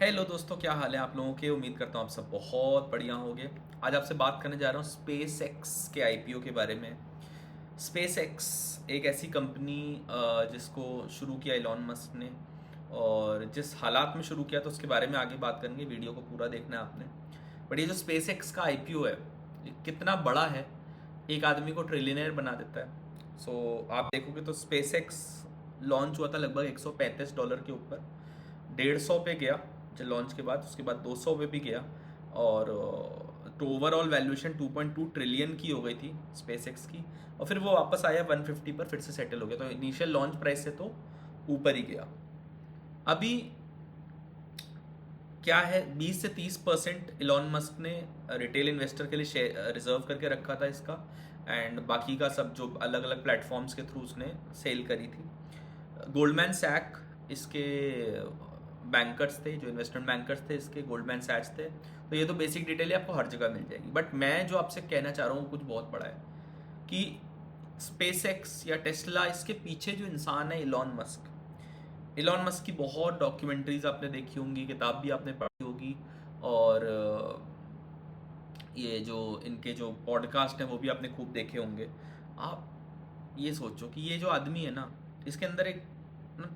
Hello दोस्तों, क्या हाल है आप लोगों के। उम्मीद करता हूँ आप सब बहुत बढ़िया होंगे। आज आपसे बात करने जा रहा हूँ स्पेस एक्स के आईपीओ के बारे में। स्पेस एक्स एक ऐसी कंपनी जिसको शुरू किया इलॉन मस्क ने, और जिस हालात में शुरू किया तो उसके बारे में आगे बात करेंगे। वीडियो को पूरा देखना है आपने। बट ये जो स्पेस एक्स का आईपीओ है, ये कितना बड़ा है, एक आदमी को ट्रिलियनर बना देता है। आप देखोगे तो स्पेस एक्स लॉन्च हुआ था लगभग $135 के ऊपर। 150 पे गया जब लॉन्च के बाद, उसके बाद 200 पे भी गया। और तो ओवरऑल वैल्यूएशन 2.2 ट्रिलियन की हो गई थी स्पेस एक्स की। और फिर वो वापस आया 150 पर, फिर से सेटल हो गया। तो इनिशियल लॉन्च प्राइस से तो ऊपर ही गया। अभी क्या है, 20 से 30% इलॉन मस्क ने रिटेल इन्वेस्टर के लिए शेयर रिजर्व करके रखा था इसका। एंड बाकी का सब जो अलग अलग प्लेटफॉर्म्स के थ्रू उसने सेल करी थी। गोल्डमैन सैक इसके बैंकर्स थे, जो इन्वेस्टमेंट बैंकर्स थे इसके, गोल्डमैन सैक्स थे। तो ये तो बेसिक डिटेल है, आपको हर जगह मिल जाएगी। बट मैं जो आपसे कहना चाह रहा हूँ कुछ बहुत बड़ा है कि स्पेस एक्स या टेस्ला, इसके पीछे जो इंसान है इलॉन मस्क की बहुत डॉक्यूमेंट्रीज आपने देखी होंगी, किताब भी आपने पढ़ी होगी। और ये जो इनके जो पॉडकास्ट हैं वो भी आपने खूब देखे होंगे। आप ये सोचो कि ये जो आदमी है ना, इसके अंदर एक ना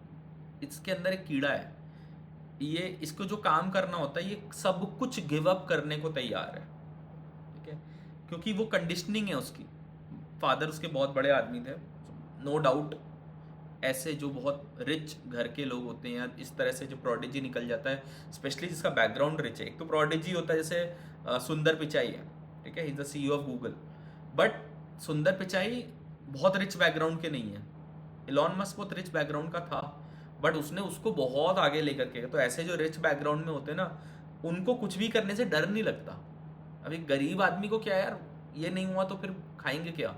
इसके अंदर एक कीड़ा है। ये इसको जो काम करना होता है, ये सब कुछ गिव अप करने को तैयार है। ठीक है, क्योंकि वो कंडीशनिंग है उसकी। फादर उसके बहुत बड़े आदमी थे, नो डाउट। ऐसे जो बहुत रिच घर के लोग होते हैं, या इस तरह से जो प्रोडिजी निकल जाता है, स्पेशली जिसका बैकग्राउंड रिच है। एक तो प्रोडिजी होता है, जैसे सुंदर पिचाई है। ठीक है, is the CEO of Google. But सुंदर पिचाई बहुत रिच बैकग्राउंड के नहीं है। इलॉन मस्क बहुत रिच बैकग्राउंड का था, बट उसने उसको बहुत आगे लेकर के। तो ऐसे जो रिच बैकग्राउंड में होते हैं ना, उनको कुछ भी करने से डर नहीं लगता। अब एक गरीब आदमी को क्या यार, ये नहीं हुआ तो फिर खाएंगे क्या।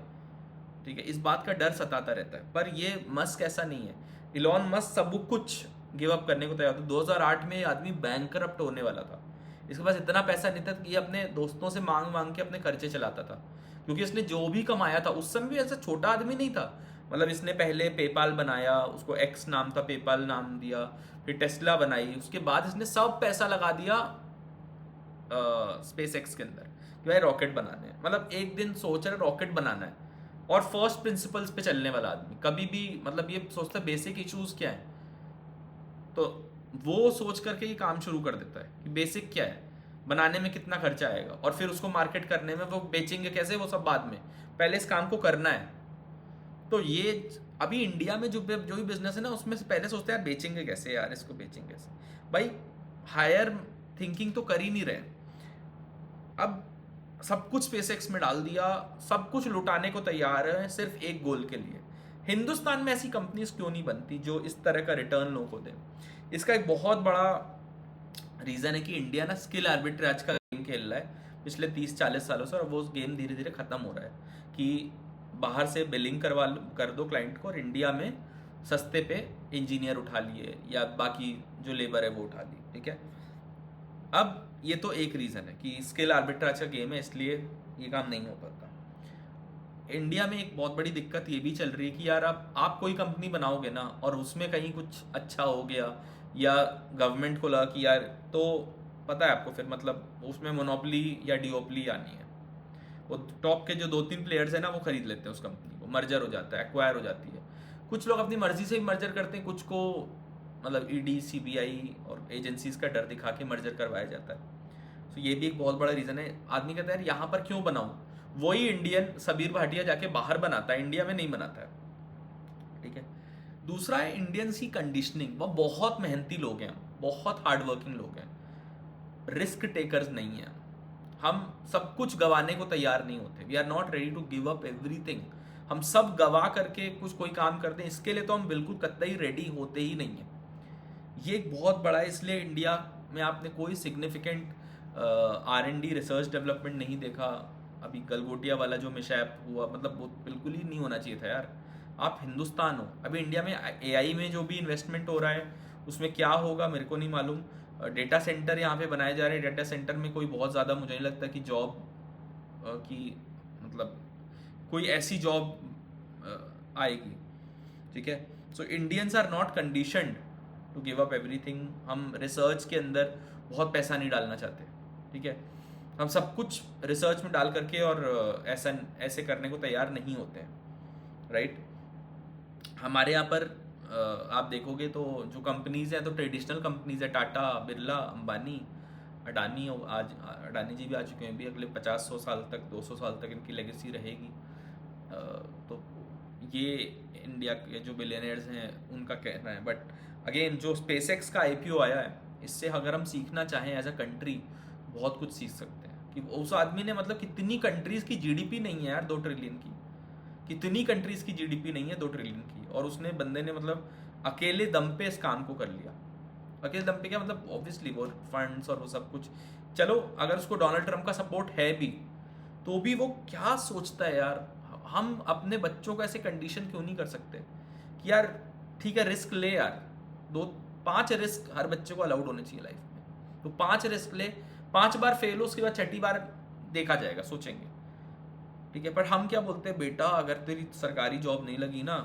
ठीक है, इस बात का डर सताता रहता है। पर ये मस्क ऐसा नहीं है। इलॉन मस्क सब कुछ गिव अप करने को तैयार था। 2008 में ये आदमी बैंकरप्ट होने वाला था। इसके पास इतना पैसा नहीं था कि ये अपने दोस्तों से मांग मांग के अपने खर्चे चलाता था। क्योंकि इसने जो भी कमाया था, उस समय भी ऐसा छोटा आदमी नहीं था। मतलब इसने पहले पेपाल बनाया, उसको एक्स नाम था, पेपाल नाम दिया। फिर टेस्ला बनाई, उसके बाद इसने सब पैसा लगा दिया स्पेस एक्स के अंदर कि भाई रॉकेट बनाने हैं। मतलब एक दिन सोच रहे रॉकेट बनाना है, और फर्स्ट प्रिंसिपल्स पे चलने वाला आदमी कभी भी, मतलब ये सोचता है बेसिक इश्यूज क्या है, तो वो सोच करके ये काम शुरू कर देता है कि बेसिक क्या है, बनाने में कितना खर्चा आएगा, और फिर उसको मार्केट करने में, वो बेचेंगे कैसे, वो सब बाद में। पहले इस काम को करना है। तो ये अभी इंडिया में जो भी बिजनेस है ना, उसमें से पहले सोचते हैं यार बेचेंगे कैसे, यार इसको बेचेंगे कैसे। भाई हायर थिंकिंग तो कर ही नहीं रहे। अब सब कुछ स्पेसएक्स में डाल दिया, सब कुछ लुटाने को तैयार है सिर्फ एक गोल के लिए। हिंदुस्तान में ऐसी कंपनीज क्यों नहीं बनती जो इस तरह का रिटर्न लोगों को दे। इसका एक बहुत बड़ा रीज़न है कि इंडिया ना स्किल आर्बिट्राज का गेम खेल रहा है पिछले 30-40 सालों से, और वो गेम धीरे धीरे ख़त्म हो रहा है कि बाहर से बिलिंग कर दो क्लाइंट को, और इंडिया में सस्ते पे इंजीनियर उठा लिए या बाकी जो लेबर है वो उठा ली। ठीक है, अब ये तो एक रीज़न है कि स्किल आर्बिट्राज का गेम है, इसलिए ये काम नहीं हो पाता। इंडिया में एक बहुत बड़ी दिक्कत ये भी चल रही है कि यार आप कोई कंपनी बनाओगे ना, और उसमें कहीं कुछ अच्छा हो गया, या गवर्नमेंट को लगा कि यार, तो पता है आपको फिर मतलब उसमें मोनोपली या डिओपली आनी है। वो टॉप के जो 2-3 प्लेयर्स हैं ना, वो खरीद लेते हैं उस कंपनी को, मर्जर हो जाता है, एक्वायर हो जाती है। कुछ लोग अपनी मर्जी से भी मर्जर करते हैं, कुछ को मतलब ईडी सीबीआई और एजेंसीज का डर दिखा के मर्जर करवाया जाता है। तो ये भी एक बहुत बड़ा रीज़न है। आदमी कहता है यार यहाँ पर क्यों बनाऊँ। वही इंडियन सबीर भाटिया जाके बाहर बनाता है, इंडिया में नहीं बनाता है। ठीक है, दूसरा है इंडियंस की कंडीशनिंग। वो बहुत मेहनती लोग हैं, बहुत हार्ड वर्किंग लोग हैं, रिस्क टेकर्स नहीं हैं। हम सब कुछ गंवाने को तैयार नहीं होते। We are not ready to give up everything. हम सब गवा करके कुछ कोई काम करते हैं, इसके लिए तो हम बिल्कुल कतई रेडी होते ही नहीं है। ये एक बहुत बड़ा है, इसलिए इंडिया में आपने कोई सिग्निफिकेंट R&D रिसर्च डेवलपमेंट नहीं देखा। अभी गलगोटिया वाला जो मिशैप हुआ, मतलब वो बिल्कुल ही नहीं होना चाहिए था यार। आप हिंदुस्तान हो, अभी इंडिया में AI में जो भी इन्वेस्टमेंट हो रहा है उसमें क्या होगा मेरे को नहीं मालूम। डेटा सेंटर यहाँ पे बनाए जा रहे हैं, डेटा सेंटर में कोई बहुत ज़्यादा मुझे नहीं लगता कि जॉब की, मतलब कोई ऐसी जॉब आएगी। ठीक है, so Indians are not conditioned to give up everything. हम रिसर्च के अंदर बहुत पैसा नहीं डालना चाहते, ठीक है। हम सब कुछ रिसर्च में डाल करके और ऐसे करने को तैयार नहीं होते हैं, राइट। हमारे यहाँ पर आप देखोगे तो जो कंपनीज हैं तो ट्रेडिशनल कंपनीज है, टाटा, बिरला, अंबानी, अडानी। आज अडानी जी भी आ चुके हैं, भी अगले 50-100 साल तक, 200 साल तक इनकी लेगेसी रहेगी। तो ये इंडिया के जो बिलियनर्स हैं उनका कहना है। बट अगेन जो स्पेसएक्स का आईपीओ आया है, इससे अगर हम सीखना चाहें एज अ कंट्री, बहुत कुछ सीख सकते हैं कि उस आदमी ने मतलब कितनी कंट्रीज की जीडीपी नहीं है यार 2 ट्रिलियन की, कितनी कंट्रीज की जीडीपी नहीं है 2 ट्रिलियन की, और उसने बंदे ने मतलब अकेले दम पे इस काम को कर लिया। अकेले दम पे क्या मतलब, ऑब्वियसली वो फंड्स और वो सब कुछ, चलो अगर उसको डोनाल्ड ट्रंप का सपोर्ट है भी, तो भी वो क्या सोचता है यार, हम अपने बच्चों को ऐसे कंडीशन क्यों नहीं कर सकते कि यार ठीक है रिस्क ले यार, 5 रिस्क हर बच्चे को अलाउड होने चाहिए लाइफ में, तो 5 रिस्क ले, 5 बार फेल हो, उसके बाद 6ठी बार देखा जाएगा, सोचेंगे, ठीक है। पर हम क्या बोलते हैं, बेटा अगर तेरी सरकारी जॉब नहीं लगी ना,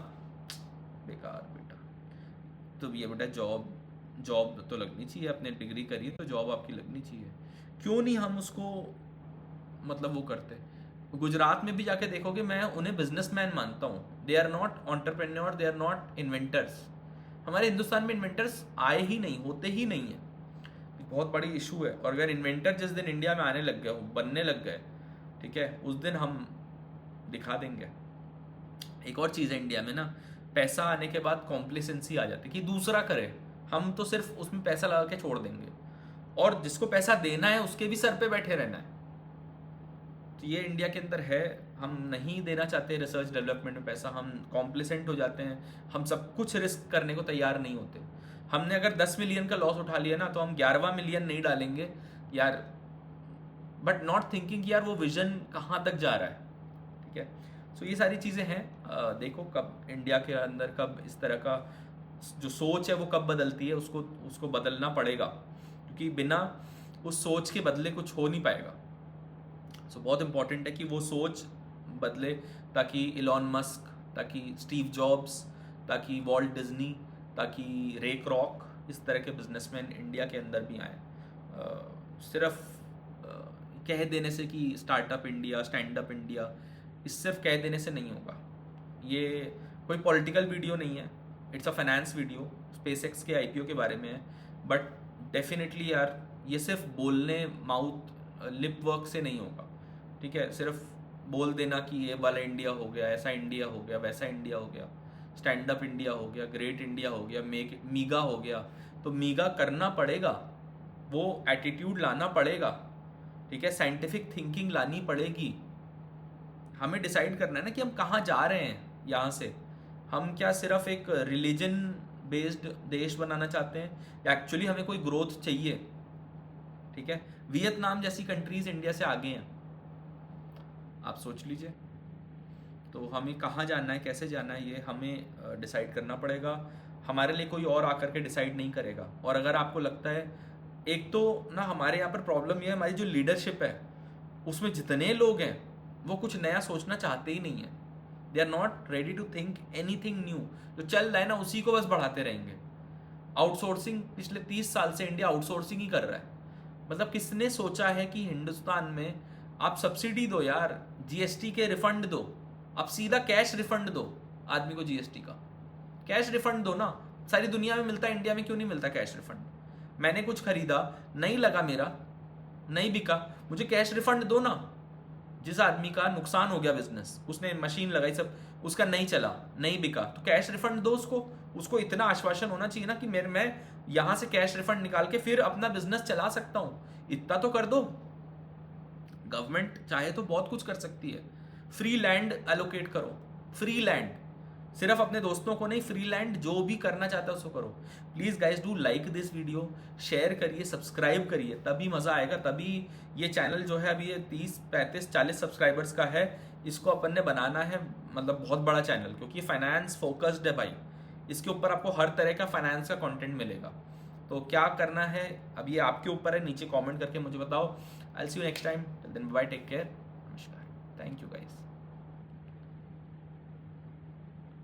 बेकार बेटा, तो ये बेटा जॉब तो लगनी चाहिए, अपने डिग्री करिए तो जॉब आपकी लगनी चाहिए। क्यों नहीं हम उसको मतलब वो करते। गुजरात में भी जाके देखोगे, मैं उन्हें बिजनेसमैन मानता हूँ, they are not entrepreneur, they are not inventors. हमारे हिंदुस्तान में इन्वेंटर्स आए ही नहीं, होते ही नहीं है, बहुत बड़ी इशू है। और अगर इन्वेंटर जिस दिन इंडिया में आने लग गए, बनने लग गए, ठीक है, उस दिन हम दिखा देंगे। एक और चीज़ है इंडिया में ना, पैसा आने के बाद कॉम्प्लिसेंसी आ जाती है कि दूसरा करे, हम तो सिर्फ उसमें पैसा लगा के छोड़ देंगे, और जिसको पैसा देना है उसके भी सर पे बैठे रहना है। तो ये इंडिया के अंदर है, हम नहीं देना चाहते रिसर्च डेवलपमेंट में पैसा, हम कॉम्प्लिसेंट हो जाते हैं, हम सब कुछ रिस्क करने को तैयार नहीं होते। हमने अगर 10 मिलियन का लॉस उठा लिया ना, तो हम 11वां मिलियन नहीं डालेंगे यार, बट नॉट थिंकिंग यार वो विजन कहाँ तक जा रहा है, ठीक है। सो ये सारी चीज़ें हैं। देखो कब इंडिया के अंदर कब इस तरह का जो सोच है वो कब बदलती है, उसको बदलना पड़ेगा, क्योंकि बिना उस सोच के बदले कुछ हो नहीं पाएगा। सो बहुत इंपॉर्टेंट है कि वो सोच बदले, ताकि इलॉन मस्क, ताकि स्टीव जॉब्स, ताकि वॉल्ट डिज्नी, ताकि रे क्रॉक, इस तरह के बिजनेसमैन इंडिया के अंदर भी आए। सिर्फ कह देने से कि startup India, stand up India, इस सिर्फ कह देने से नहीं होगा। ये कोई पॉलिटिकल वीडियो नहीं है, it's a finance video, SpaceX के आईपीओ के बारे में है। बट डेफिनेटली यार ये सिर्फ बोलने, माउथ लिप वर्क से नहीं होगा, ठीक है। सिर्फ बोल देना कि ये वाला इंडिया हो गया, ऐसा इंडिया हो गया, वैसा इंडिया हो गया, स्टैंड अप इंडिया हो गया, ग्रेट इंडिया हो गया, मीगा हो गया, तो मीगा करना पड़ेगा, वो एटीट्यूड लाना पड़ेगा, ठीक है, साइंटिफिक थिंकिंग लानी पड़ेगी। हमें डिसाइड करना है ना कि हम कहाँ जा रहे हैं यहाँ से। हम क्या सिर्फ एक रिलीजन बेस्ड देश बनाना चाहते हैं, या एक्चुअली हमें कोई ग्रोथ चाहिए, ठीक है। वियतनाम जैसी कंट्रीज इंडिया से आगे हैं, आप सोच लीजिए। तो हमें कहाँ जाना है, कैसे जाना है, ये हमें डिसाइड करना पड़ेगा। हमारे लिए कोई और आकर के डिसाइड नहीं करेगा। और अगर आपको लगता है, एक तो ना हमारे यहाँ पर प्रॉब्लम ये है, हमारी जो लीडरशिप है उसमें जितने लोग हैं वो कुछ नया सोचना चाहते ही नहीं है। They are not ready to think any thing new. जो चल रहा है ना उसी को बस बढ़ाते रहेंगे। आउटसोर्सिंग, पिछले 30 साल से इंडिया आउटसोर्सिंग ही कर रहा है। मतलब किसने सोचा है कि हिंदुस्तान में आप सब्सिडी दो यार, जीएसटी के रिफंड दो, आप सीधा कैश रिफंड दो आदमी को, जीएसटी का कैश रिफंड दो ना। सारी दुनिया में मिलता है, इंडिया में क्यों नहीं मिलता कैश रिफंड? मैंने कुछ खरीदा, नहीं लगा मेरा, नहीं बिका, मुझे कैश रिफंड दो ना। जिस आदमी का नुकसान हो गया बिजनेस, उसने मशीन लगाई सब, उसका नहीं चला, नहीं बिका, तो कैश रिफंड दो उसको इतना आश्वासन होना चाहिए ना कि मैं यहां से कैश रिफंड निकाल के फिर अपना बिजनेस चला सकता हूं। इतना तो कर दो। गवर्नमेंट चाहे तो बहुत कुछ कर सकती है। फ्री लैंड एलोकेट करो, फ्री लैंड, सिर्फ अपने दोस्तों को नहीं, फ्री लैंड, जो भी करना चाहता है उसको करो। Please guys do like this video, share करिए, सब्सक्राइब करिए, तभी मजा आएगा। तभी ये चैनल जो है अभी ये 30, 35, 40 सब्सक्राइबर्स का है, इसको अपन ने बनाना है मतलब बहुत बड़ा चैनल, क्योंकि फाइनेंस फोकस्ड है भाई। इसके ऊपर आपको हर तरह का फाइनेंस का कंटेंट मिलेगा। तो क्या करना है अब ये आपके ऊपर है, नीचे कमेंट करके मुझे बताओ। I will see you next time, till then bye, take care, नमस्कार, थैंक यू गाइस।